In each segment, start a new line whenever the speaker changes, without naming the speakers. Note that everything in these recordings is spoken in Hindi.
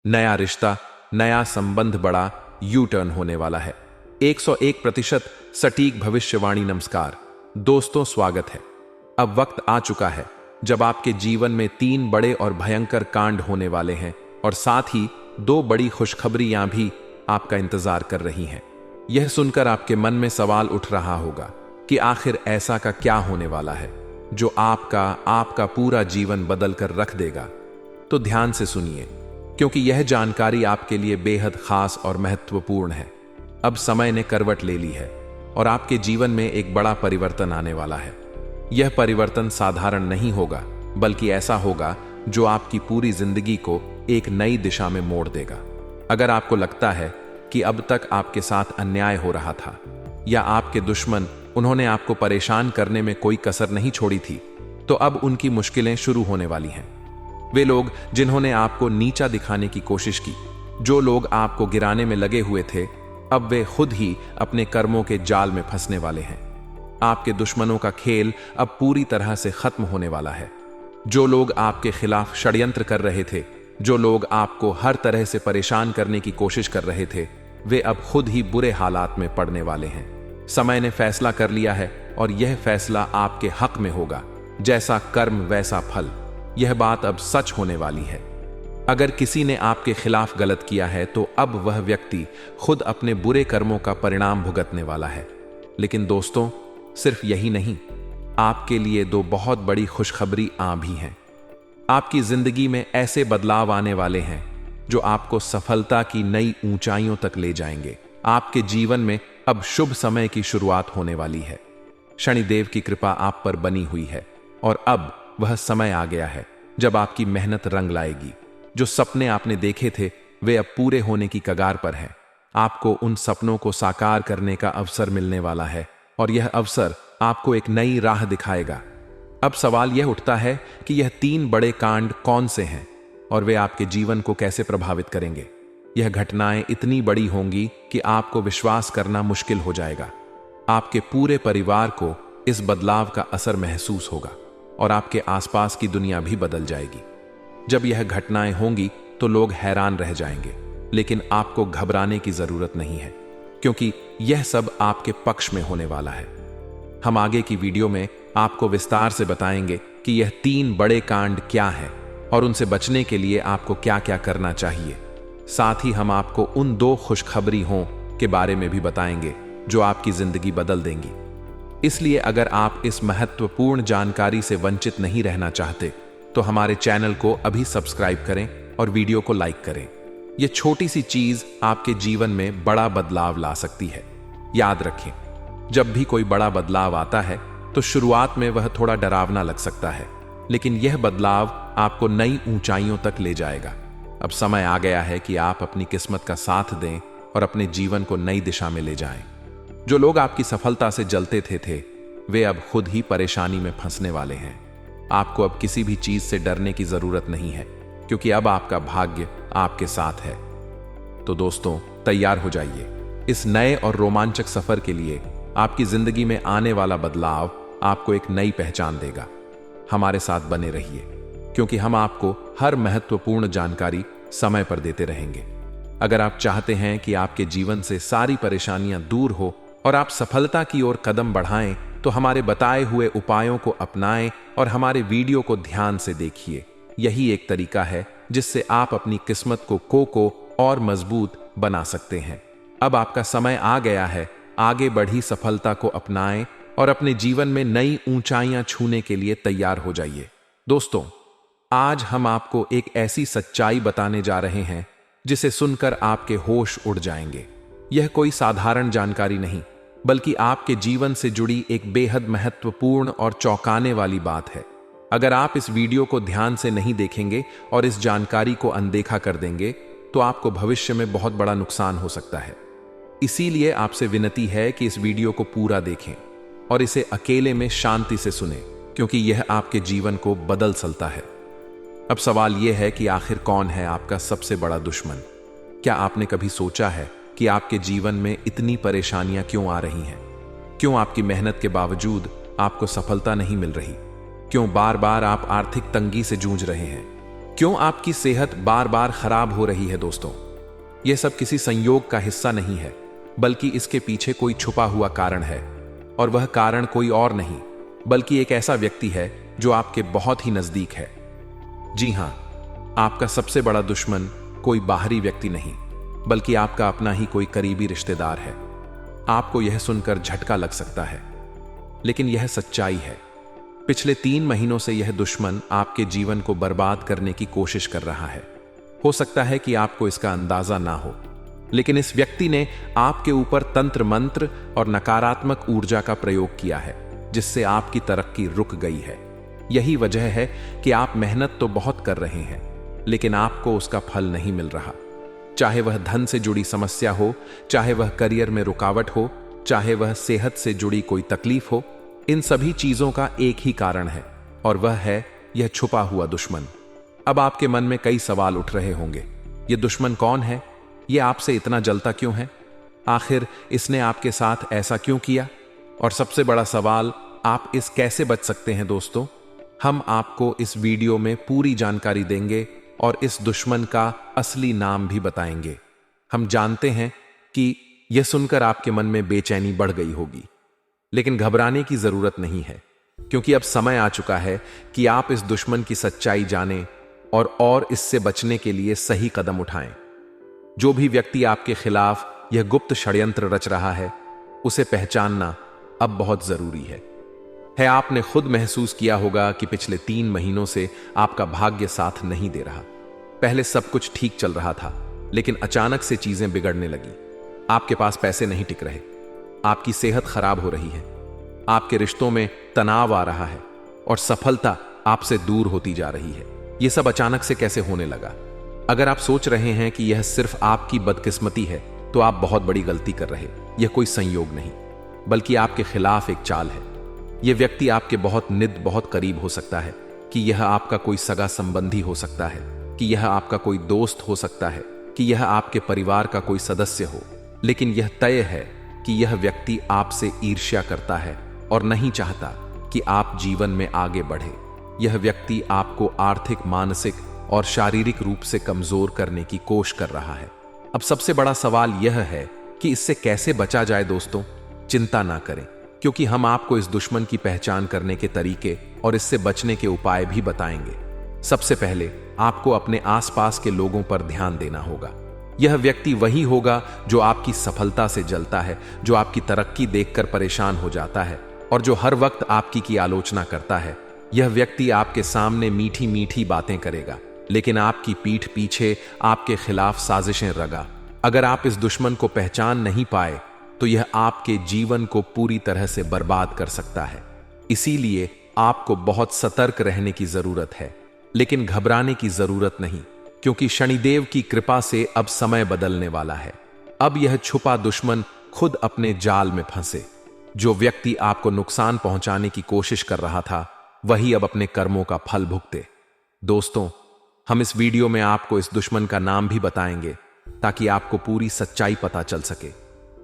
नया रिश्ता, नया संबंध, बड़ा यू टर्न होने वाला है। 101% सटीक भविष्यवाणी। नमस्कार दोस्तों, स्वागत है। अब वक्त आ चुका है जब आपके जीवन में 3 बड़े और भयंकर कांड होने वाले हैं और साथ ही 2 बड़ी खुशखबरियां भी आपका इंतजार कर रही हैं। यह सुनकर आपके मन में सवाल उठ रहा होगा कि आखिर ऐसा का क्या होने वाला है जो आपका पूरा जीवन बदल कर रख देगा। तो ध्यान से सुनिए, क्योंकि यह जानकारी आपके लिए बेहद खास और महत्वपूर्ण है। अब समय ने करवट ले ली है और आपके जीवन में एक बड़ा परिवर्तन आने वाला है। यह परिवर्तन साधारण नहीं होगा, बल्कि ऐसा होगा जो आपकी पूरी जिंदगी को एक नई दिशा में मोड़ देगा। अगर आपको लगता है कि अब तक आपके साथ अन्याय हो रहा था या आपके दुश्मन उन्होंने आपको परेशान करने में कोई कसर नहीं छोड़ी थी, तो अब उनकी मुश्किलें शुरू होने वाली हैं। वे लोग जिन्होंने आपको नीचा दिखाने की कोशिश की, जो लोग आपको गिराने में लगे हुए थे, अब वे खुद ही अपने कर्मों के जाल में फंसने वाले हैं। आपके दुश्मनों का खेल अब पूरी तरह से खत्म होने वाला है। जो लोग आपके खिलाफ षड्यंत्र कर रहे थे, जो लोग आपको हर तरह से परेशान करने की कोशिश कर रहे थे, वे अब खुद ही बुरे हालात में पड़ने वाले हैं। समय ने फैसला कर लिया है और यह फैसला आपके हक में होगा। जैसा कर्म वैसा फल, यह बात अब सच होने वाली है। अगर किसी ने आपके खिलाफ गलत किया है तो अब वह व्यक्ति खुद अपने बुरे कर्मों का परिणाम भुगतने वाला है। लेकिन दोस्तों, सिर्फ यही नहीं, आपके लिए 2 बहुत बड़ी खुशखबरी आ भी हैं। आपकी जिंदगी में ऐसे बदलाव आने वाले हैं जो आपको सफलता की नई ऊंचाइयों तक ले जाएंगे। आपके जीवन में अब शुभ समय की शुरुआत होने वाली है। शनिदेव की कृपा आप पर बनी हुई है और अब वह समय आ गया है जब आपकी मेहनत रंग लाएगी। जो सपने आपने देखे थे वे अब पूरे होने की कगार पर हैं। आपको उन सपनों को साकार करने का अवसर मिलने वाला है और यह अवसर आपको एक नई राह दिखाएगा। अब सवाल यह उठता है कि यह 3 बड़े कांड कौन से हैं और वे आपके जीवन को कैसे प्रभावित करेंगे। यह घटनाएं इतनी बड़ी होंगी कि आपको विश्वास करना मुश्किल हो जाएगा। आपके पूरे परिवार को इस बदलाव का असर महसूस होगा और आपके आसपास की दुनिया भी बदल जाएगी। जब यह घटनाएं होंगी तो लोग हैरान रह जाएंगे, लेकिन आपको घबराने की जरूरत नहीं है, क्योंकि यह सब आपके पक्ष में होने वाला है। हम आगे की वीडियो में आपको विस्तार से बताएंगे कि यह 3 बड़े कांड क्या हैं और उनसे बचने के लिए आपको क्या क्या करना चाहिए। साथ ही हम आपको उन 2 खुशखबरी के बारे में भी बताएंगे जो आपकी जिंदगी बदल देंगी। इसलिए अगर आप इस महत्वपूर्ण जानकारी से वंचित नहीं रहना चाहते तो हमारे चैनल को अभी सब्सक्राइब करें और वीडियो को लाइक करें। यह छोटी सी चीज आपके जीवन में बड़ा बदलाव ला सकती है। याद रखें, जब भी कोई बड़ा बदलाव आता है तो शुरुआत में वह थोड़ा डरावना लग सकता है, लेकिन यह बदलाव आपको नई ऊंचाइयों तक ले जाएगा। अब समय आ गया है कि आप अपनी किस्मत का साथ दें और अपने जीवन को नई दिशा में ले जाएं। जो लोग आपकी सफलता से जलते थे वे अब खुद ही परेशानी में फंसने वाले हैं। आपको अब किसी भी चीज से डरने की जरूरत नहीं है, क्योंकि अब आपका भाग्य आपके साथ है। तो दोस्तों, तैयार हो जाइए इस नए और रोमांचक सफर के लिए। आपकी जिंदगी में आने वाला बदलाव आपको एक नई पहचान देगा। हमारे साथ बने रहिए, क्योंकि हम आपको हर महत्वपूर्ण जानकारी समय पर देते रहेंगे। अगर आप चाहते हैं कि आपके जीवन से सारी परेशानियां दूर हो और आप सफलता की ओर कदम बढ़ाएं, तो हमारे बताए हुए उपायों को अपनाएं और हमारे वीडियो को ध्यान से देखिए। यही एक तरीका है जिससे आप अपनी किस्मत को और मजबूत बना सकते हैं। अब आपका समय आ गया है। आगे बढ़ी सफलता को अपनाएं और अपने जीवन में नई ऊंचाइयां छूने के लिए तैयार हो जाइए। दोस्तों, आज हम आपको एक ऐसी सच्चाई बताने जा रहे हैं जिसे सुनकर आपके होश उड़ जाएंगे। यह कोई साधारण जानकारी नहीं, बल्कि आपके जीवन से जुड़ी एक बेहद महत्वपूर्ण और चौंकाने वाली बात है। अगर आप इस वीडियो को ध्यान से नहीं देखेंगे और इस जानकारी को अनदेखा कर देंगे, तो आपको भविष्य में बहुत बड़ा नुकसान हो सकता है। इसीलिए आपसे विनती है कि इस वीडियो को पूरा देखें और इसे अकेले में शांति से सुनें, क्योंकि यह आपके जीवन को बदल सकता है। अब सवाल यह है कि आखिर कौन है आपका सबसे बड़ा दुश्मन? क्या आपने कभी सोचा है कि आपके जीवन में इतनी परेशानियां क्यों आ रही हैं? क्यों आपकी मेहनत के बावजूद आपको सफलता नहीं मिल रही? क्यों बार बार आप आर्थिक तंगी से जूझ रहे हैं? क्यों आपकी सेहत बार बार खराब हो रही है दोस्तों? यह सब किसी संयोग का हिस्सा नहीं है, बल्कि इसके पीछे कोई छुपा हुआ कारण है। और वह कारण कोई और नहीं बल्कि एक ऐसा व्यक्ति है जो आपके बहुत ही नजदीक है। जी हां, आपका सबसे बड़ा दुश्मन कोई बाहरी व्यक्ति नहीं, बल्कि आपका अपना ही कोई करीबी रिश्तेदार है। आपको यह सुनकर झटका लग सकता है, लेकिन यह सच्चाई है। पिछले 3 महीनों से यह दुश्मन आपके जीवन को बर्बाद करने की कोशिश कर रहा है। हो सकता है कि आपको इसका अंदाजा ना हो, लेकिन इस व्यक्ति ने आपके ऊपर तंत्र मंत्र और नकारात्मक ऊर्जा का प्रयोग किया है, जिससे आपकी तरक्की रुक गई है। यही वजह है कि आप मेहनत तो बहुत कर रहे हैं, लेकिन आपको उसका फल नहीं मिल रहा। चाहे वह धन से जुड़ी समस्या हो, चाहे वह करियर में रुकावट हो, चाहे वह सेहत से जुड़ी कोई तकलीफ हो, इन सभी चीजों का एक ही कारण है, और वह है यह छुपा हुआ दुश्मन। अब आपके मन में कई सवाल उठ रहे होंगे। यह दुश्मन कौन है? यह आपसे इतना जलता क्यों है? आखिर इसने आपके साथ ऐसा क्यों किया? और सबसे बड़ा सवाल, आप इस कैसे बच सकते हैं दोस्तों? हम आपको इस वीडियो में पूरी जानकारी देंगे और इस दुश्मन का असली नाम भी बताएंगे। हम जानते हैं कि यह सुनकर आपके मन में बेचैनी बढ़ गई होगी, लेकिन घबराने की जरूरत नहीं है, क्योंकि अब समय आ चुका है कि आप इस दुश्मन की सच्चाई जानें और इससे बचने के लिए सही कदम उठाएं। जो भी व्यक्ति आपके खिलाफ यह गुप्त षड्यंत्र रच रहा है, उसे पहचानना अब बहुत जरूरी है। आपने खुद महसूस किया होगा कि पिछले 3 महीनों से आपका भाग्य साथ नहीं दे रहा। पहले सब कुछ ठीक चल रहा था, लेकिन अचानक से चीजें बिगड़ने लगी। आपके पास पैसे नहीं टिक रहे, आपकी सेहत खराब हो रही है, आपके रिश्तों में तनाव आ रहा है और सफलता आपसे दूर होती जा रही है। यह सब अचानक से कैसे होने लगा? अगर आप सोच रहे हैं कि यह सिर्फ आपकी बदकिस्मती है, तो आप बहुत बड़ी गलती कर रहे। यह कोई संयोग नहीं, बल्कि आपके खिलाफ एक चाल है। यह व्यक्ति आपके बहुत करीब हो सकता है, कि यह आपका कोई सगा संबंधी हो सकता है, कि यह आपका कोई दोस्त हो सकता है, कि यह आपके परिवार का कोई सदस्य हो। लेकिन यह तय है कि यह व्यक्ति आपसे ईर्ष्या करता है और नहीं चाहता कि आप जीवन में आगे बढ़े। यह व्यक्ति आपको आर्थिक, मानसिक और शारीरिक रूप से कमजोर करने की कोशिश कर रहा है। अब सबसे बड़ा सवाल यह है कि इससे कैसे बचा जाए दोस्तों? चिंता ना करें, क्योंकि हम आपको इस दुश्मन की पहचान करने के तरीके और इससे बचने के उपाय भी बताएंगे। सबसे पहले आपको अपने आसपास के लोगों पर ध्यान देना होगा। यह व्यक्ति वही होगा जो आपकी सफलता से जलता है, जो आपकी तरक्की देखकर परेशान हो जाता है और जो हर वक्त आपकी की आलोचना करता है। यह व्यक्ति आपके सामने मीठी मीठी बातें करेगा, लेकिन आपकी पीठ पीछे आपके खिलाफ साजिशें रगा। अगर आप इस दुश्मन को पहचान नहीं पाए, तो यह आपके जीवन को पूरी तरह से बर्बाद कर सकता है। इसीलिए आपको बहुत सतर्क रहने की जरूरत है, लेकिन घबराने की जरूरत नहीं, क्योंकि शनिदेव की कृपा से अब समय बदलने वाला है। अब यह छुपा दुश्मन खुद अपने जाल में फंसे। जो व्यक्ति आपको नुकसान पहुंचाने की कोशिश कर रहा था, वही अब अपने कर्मों का फल भुगते। दोस्तों, हम इस वीडियो में आपको इस दुश्मन का नाम भी बताएंगे, ताकि आपको पूरी सच्चाई पता चल सके।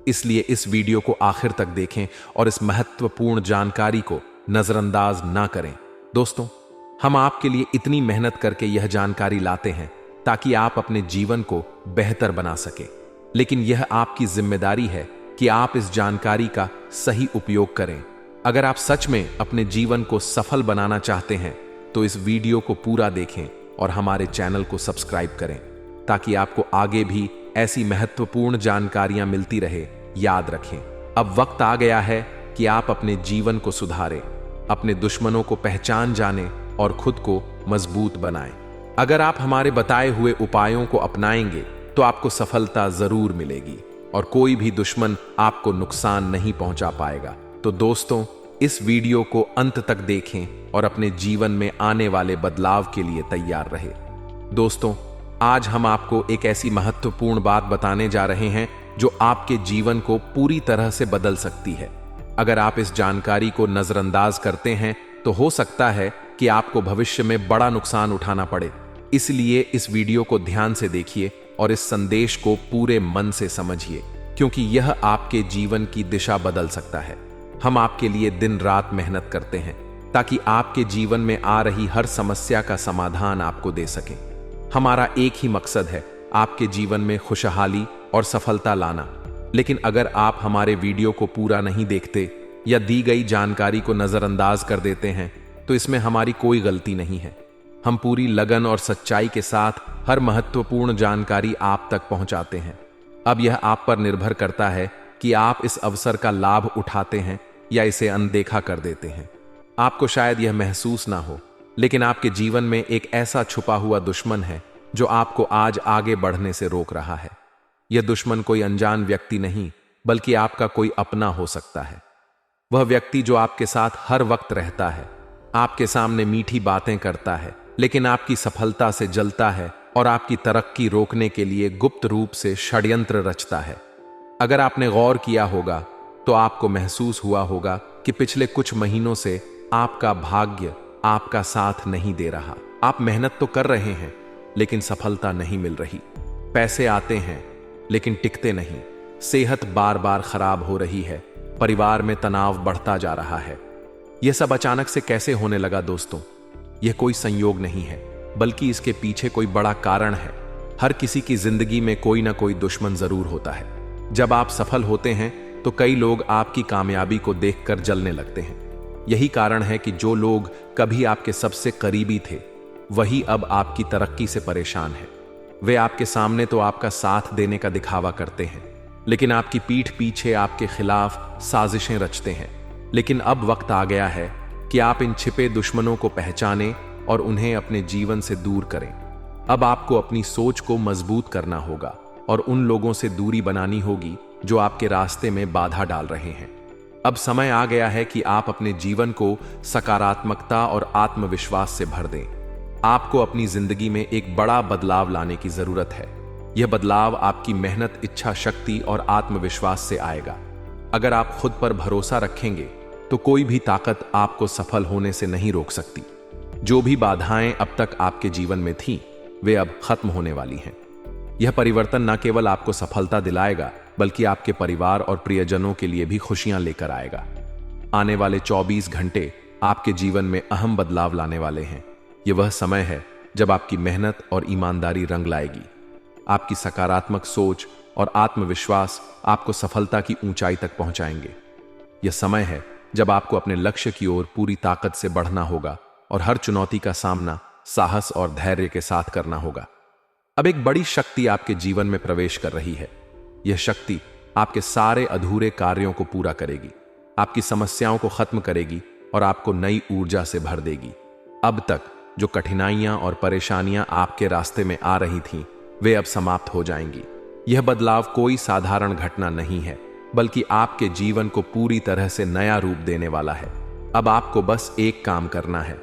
इसलिए इस वीडियो को आखिर तक देखें और इस महत्वपूर्ण जानकारी को नजरअंदाज ना करें। दोस्तों, हम आपके लिए इतनी मेहनत करके यह जानकारी लाते हैं ताकि आप अपने जीवन को बेहतर बना सके, लेकिन यह आपकी जिम्मेदारी है कि आप इस जानकारी का सही उपयोग करें। अगर आप सच में अपने जीवन को सफल बनाना चाहते हैं, तो इस वीडियो को पूरा देखें और हमारे चैनल को सब्सक्राइब करें, ताकि आपको आगे भी ऐसी महत्वपूर्ण जानकारियां मिलती रहे। याद रखें, अब वक्त आ गया है कि आप अपने जीवन को सुधारें, अपने दुश्मनों को पहचान जानें और खुद को मजबूत बनाएं। अगर आप हमारे बताए हुए उपायों को अपनाएंगे, तो आपको सफलता जरूर मिलेगी और कोई भी दुश्मन आपको नुकसान नहीं पहुंचा पाएगा। तो दोस्तों, इस वीडियो को अंत तक देखें और अपने जीवन में आने वाले बदलाव के लिए तैयार रहे। दोस्तों, आज हम आपको एक ऐसी महत्वपूर्ण बात बताने जा रहे हैं जो आपके जीवन को पूरी तरह से बदल सकती है। अगर आप इस जानकारी को नजरअंदाज करते हैं, तो हो सकता है कि आपको भविष्य में बड़ा नुकसान उठाना पड़े। इसलिए इस वीडियो को ध्यान से देखिए और इस संदेश को पूरे मन से समझिए, क्योंकि यह आपके जीवन की दिशा बदल सकता है। हम आपके लिए दिन रात मेहनत करते हैं, ताकि आपके जीवन में आ रही हर समस्या का समाधान आपको दे सकें। हमारा एक ही मकसद है, आपके जीवन में खुशहाली और सफलता लाना। लेकिन अगर आप हमारे वीडियो को पूरा नहीं देखते या दी गई जानकारी को नजरअंदाज कर देते हैं, तो इसमें हमारी कोई गलती नहीं है। हम पूरी लगन और सच्चाई के साथ हर महत्वपूर्ण जानकारी आप तक पहुंचाते हैं। अब यह आप पर निर्भर करता है कि आप इस अवसर का लाभ उठाते हैं या इसे अनदेखा कर देते हैं। आपको शायद यह महसूस ना हो, लेकिन आपके जीवन में एक ऐसा छुपा हुआ दुश्मन है जो आपको आज आगे बढ़ने से रोक रहा है। यह दुश्मन कोई अनजान व्यक्ति नहीं, बल्कि आपका कोई अपना हो सकता है। वह व्यक्ति जो आपके साथ हर वक्त रहता है, आपके सामने मीठी बातें करता है, लेकिन आपकी सफलता से जलता है और आपकी तरक्की रोकने के लिए गुप्त रूप से षड्यंत्र रचता है। अगर आपने गौर किया होगा तो आपको महसूस हुआ होगा कि पिछले कुछ महीनों से आपका भाग्य आपका साथ नहीं दे रहा। आप मेहनत तो कर रहे हैं, लेकिन सफलता नहीं मिल रही। पैसे आते हैं, लेकिन टिकते नहीं। सेहत बार बार खराब हो रही है। परिवार में तनाव बढ़ता जा रहा है। यह सब अचानक से कैसे होने लगा दोस्तों? यह कोई संयोग नहीं है, बल्कि इसके पीछे कोई बड़ा कारण है। हर किसी की जिंदगी में कोई ना कोई दुश्मन जरूर होता है। जब आप सफल होते हैं तो कई लोग आपकी कामयाबी को देखकर जलने लगते हैं। यही कारण है कि जो लोग कभी आपके सबसे करीबी थे, वही अब आपकी तरक्की से परेशान हैं। वे आपके सामने तो आपका साथ देने का दिखावा करते हैं, लेकिन आपकी पीठ पीछे आपके खिलाफ साजिशें रचते हैं। लेकिन अब वक्त आ गया है कि आप इन छिपे दुश्मनों को पहचानें और उन्हें अपने जीवन से दूर करें। अब आपको अपनी सोच को मजबूत करना होगा और उन लोगों से दूरी बनानी होगी जो आपके रास्ते में बाधा डाल रहे हैं। अब समय आ गया है कि आप अपने जीवन को सकारात्मकता और आत्मविश्वास से भर दें। आपको अपनी जिंदगी में एक बड़ा बदलाव लाने की जरूरत है। यह बदलाव आपकी मेहनत, इच्छा शक्ति और आत्मविश्वास से आएगा। अगर आप खुद पर भरोसा रखेंगे तो कोई भी ताकत आपको सफल होने से नहीं रोक सकती। जो भी बाधाएं अब तक आपके जीवन में थीं, वे अब खत्म होने वाली हैं। यह परिवर्तन न केवल आपको सफलता दिलाएगा, बल्कि आपके परिवार और प्रियजनों के लिए भी खुशियां लेकर आएगा। आने वाले 24 घंटे आपके जीवन में अहम बदलाव लाने वाले हैं। यह वह समय है जब आपकी मेहनत और ईमानदारी रंग लाएगी। आपकी सकारात्मक सोच और आत्मविश्वास आपको सफलता की ऊंचाई तक पहुंचाएंगे। यह समय है जब आपको अपने लक्ष्य की ओर पूरी ताकत से बढ़ना होगा और हर चुनौती का सामना साहस और धैर्य के साथ करना होगा। अब एक बड़ी शक्ति आपके जीवन में प्रवेश कर रही है। यह शक्ति आपके सारे अधूरे कार्यों को पूरा करेगी, आपकी समस्याओं को खत्म करेगी और आपको नई ऊर्जा से भर देगी। अब तक जो कठिनाइयां और परेशानियां आपके रास्ते में आ रही थीं, वे अब समाप्त हो जाएंगी। यह बदलाव कोई साधारण घटना नहीं है, बल्कि आपके जीवन को पूरी तरह से नया रूप देने वाला है। अब आपको बस एक काम करना है,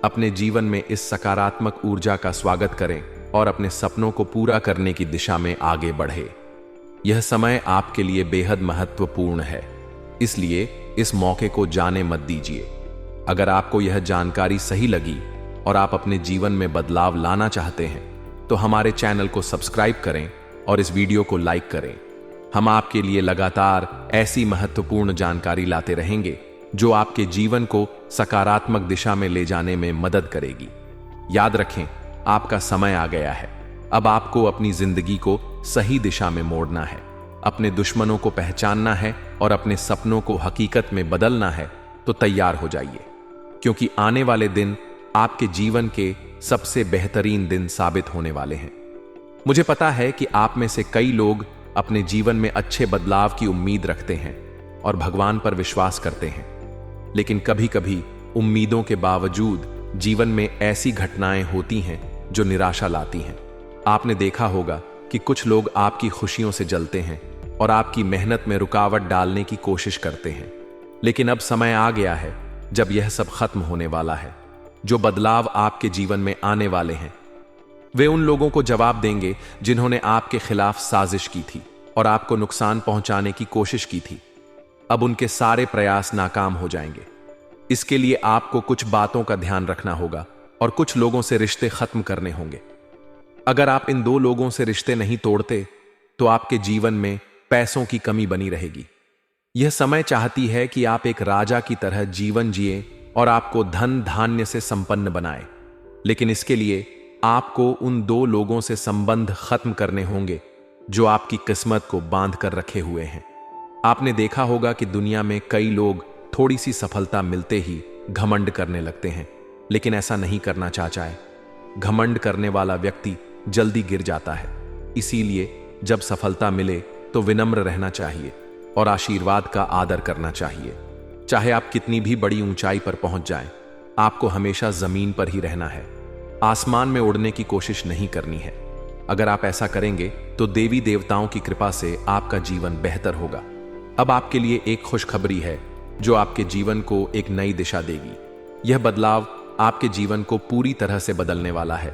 अपने जीवन में इस सकारात्मक ऊर्जा का स्वागत करें और अपने सपनों को पूरा करने की दिशा में आगे बढ़े। यह समय आपके लिए बेहद महत्वपूर्ण है, इसलिए इस मौके को जाने मत दीजिए। अगर आपको यह जानकारी सही लगी और आप अपने जीवन में बदलाव लाना चाहते हैं, तो हमारे चैनल को सब्सक्राइब करें और इस वीडियो को लाइक करें। हम आपके लिए लगातार ऐसी महत्वपूर्ण जानकारी लाते रहेंगे जो आपके जीवन को सकारात्मक दिशा में ले जाने में मदद करेगी। याद रखें, आपका समय आ गया है। अब आपको अपनी जिंदगी को सही दिशा में मोड़ना है, अपने दुश्मनों को पहचानना है और अपने सपनों को हकीकत में बदलना है। तो तैयार हो जाइए, क्योंकि आने वाले दिन आपके जीवन के सबसे बेहतरीन दिन साबित होने वाले हैं। मुझे पता है कि आप में से कई लोग अपने जीवन में अच्छे बदलाव की उम्मीद रखते हैं और भगवान पर विश्वास करते हैं, लेकिन कभी कभी उम्मीदों के बावजूद जीवन में ऐसी घटनाएं होती हैं जो निराशा लाती हैं। आपने देखा होगा कि कुछ लोग आपकी खुशियों से जलते हैं और आपकी मेहनत में रुकावट डालने की कोशिश करते हैं, लेकिन अब समय आ गया है जब यह सब खत्म होने वाला है। जो बदलाव आपके जीवन में आने वाले हैं, वे उन लोगों को जवाब देंगे जिन्होंने आपके खिलाफ साजिश की थी और आपको नुकसान पहुंचाने की कोशिश की थी। अब उनके सारे प्रयास नाकाम हो जाएंगे। इसके लिए आपको कुछ बातों का ध्यान रखना होगा और कुछ लोगों से रिश्ते खत्म करने होंगे। अगर आप इन 2 लोगों से रिश्ते नहीं तोड़ते, तो आपके जीवन में पैसों की कमी बनी रहेगी। यह समय चाहती है कि आप एक राजा की तरह जीवन जिए और आपको धन धान्य से संपन्न बनाए। लेकिन इसके लिए आपको उन 2 लोगों से संबंध खत्म करने होंगे जो आपकी किस्मत को बांध कर रखे हुए हैं। आपने देखा होगा कि दुनिया में कई लोग थोड़ी सी सफलता मिलते ही घमंड करने लगते हैं, लेकिन ऐसा नहीं करना चाचा। घमंड करने वाला व्यक्ति जल्दी गिर जाता है। इसीलिए जब सफलता मिले तो विनम्र रहना चाहिए और आशीर्वाद का आदर करना चाहिए। चाहे आप कितनी भी बड़ी ऊंचाई पर पहुंच जाएं, आपको हमेशा जमीन पर ही रहना है। आसमान में उड़ने की कोशिश नहीं करनी है। अगर आप ऐसा करेंगे तो देवी देवताओं की कृपा से आपका जीवन बेहतर होगा। अब आपके लिए एक खुशखबरी है जो आपके जीवन को एक नई दिशा देगी। यह बदलाव आपके जीवन को पूरी तरह से बदलने वाला है।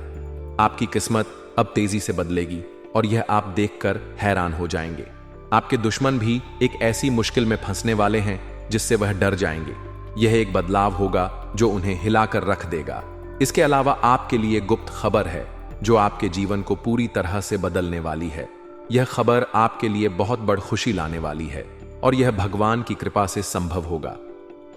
आपकी किस्मत अब तेजी से बदलेगी और यह आप देखकर हैरान हो जाएंगे। आपके दुश्मन भी एक ऐसी मुश्किल में फंसने वाले हैं जिससे वह डर जाएंगे। यह एक बदलाव होगा जो उन्हें हिलाकर रख देगा। इसके अलावा आपके लिए गुप्त खबर है जो आपके जीवन को पूरी तरह से बदलने वाली है। यह खबर आपके लिए बहुत बड़ी खुशी लाने वाली है और यह भगवान की कृपा से संभव होगा।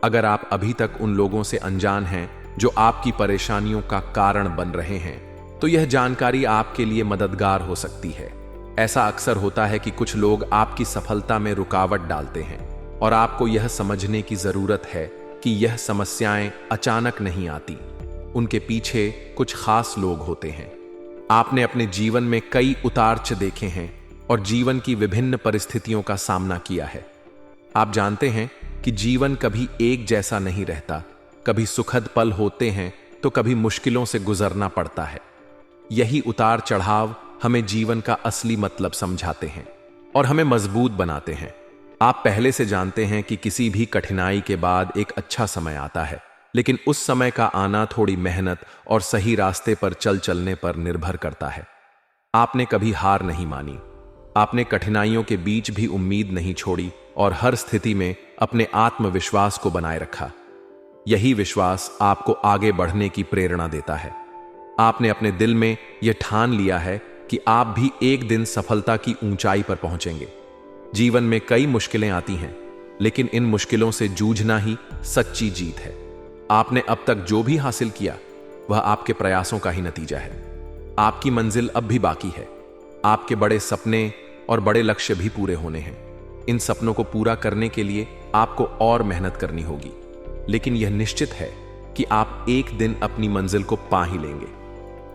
अगर आप अभी तक उन लोगों से अनजान हैं जो आपकी परेशानियों का कारण बन रहे हैं, तो यह जानकारी आपके लिए मददगार हो सकती है। ऐसा अक्सर होता है कि कुछ लोग आपकी सफलता में रुकावट डालते हैं और आपको यह समझने की जरूरत है कि यह समस्याएं अचानक नहीं आती। उनके पीछे कुछ खास लोग होते हैं। आपने अपने जीवन में कई उतार देखे हैं और जीवन की विभिन्न परिस्थितियों का सामना किया है। आप जानते हैं कि जीवन कभी एक जैसा नहीं रहता। कभी सुखद पल होते हैं तो कभी मुश्किलों से गुजरना पड़ता है। यही उतार चढ़ाव हमें जीवन का असली मतलब समझाते हैं और हमें मजबूत बनाते हैं। आप पहले से जानते हैं कि किसी भी कठिनाई के बाद एक अच्छा समय आता है, लेकिन उस समय का आना थोड़ी मेहनत और सही रास्ते पर चलने पर निर्भर करता है। आपने कभी हार नहीं मानी। आपने कठिनाइयों के बीच भी उम्मीद नहीं छोड़ी और हर स्थिति में अपने आत्मविश्वास को बनाए रखा। यही विश्वास आपको आगे बढ़ने की प्रेरणा देता है। आपने अपने दिल में यह ठान लिया है कि आप भी एक दिन सफलता की ऊंचाई पर पहुंचेंगे। जीवन में कई मुश्किलें आती हैं, लेकिन इन मुश्किलों से जूझना ही सच्ची जीत है। आपने अब तक जो भी हासिल किया वह आपके प्रयासों का ही नतीजा है। आपकी मंजिल अब भी बाकी है। आपके बड़े सपने और बड़े लक्ष्य भी पूरे होने हैं। इन सपनों को पूरा करने के लिए आपको और मेहनत करनी होगी, लेकिन यह निश्चित है कि आप एक दिन अपनी मंजिल को पा ही लेंगे।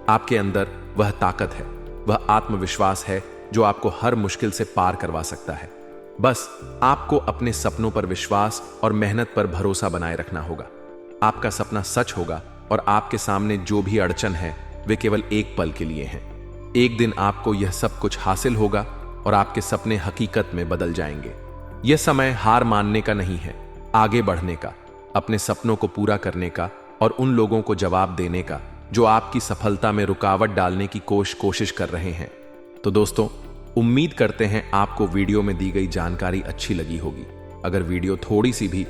आपके अंदर वह ताकत है, वह आत्मविश्वास है जो आपको हर मुश्किल से पार करवा सकता है। बस आपको अपने सपनों पर विश्वास और मेहनत पर भरोसा बनाए रखना होगा। आपका सपना सच होगा और आपके सामने जो भी अड़चन है वे केवल एक पल के लिए हैं। एक दिन आपको यह सब कुछ हासिल होगा और आपके सपने हकीकत में बदल जाएंगे। यह समय हार मानने का नहीं है, आगे बढ़ने का, अपने सपनों को पूरा करने का और उन लोगों को जवाब देने का जो आपकी सफलता में रुकावट डालने की कोशिश कर रहे हैं। तो दोस्तों, उम्मीद करते हैं आपको वीडियो में दी गई जानकारी अच्छी लगी होगी। अगर वीडियो थोड़ी सी भी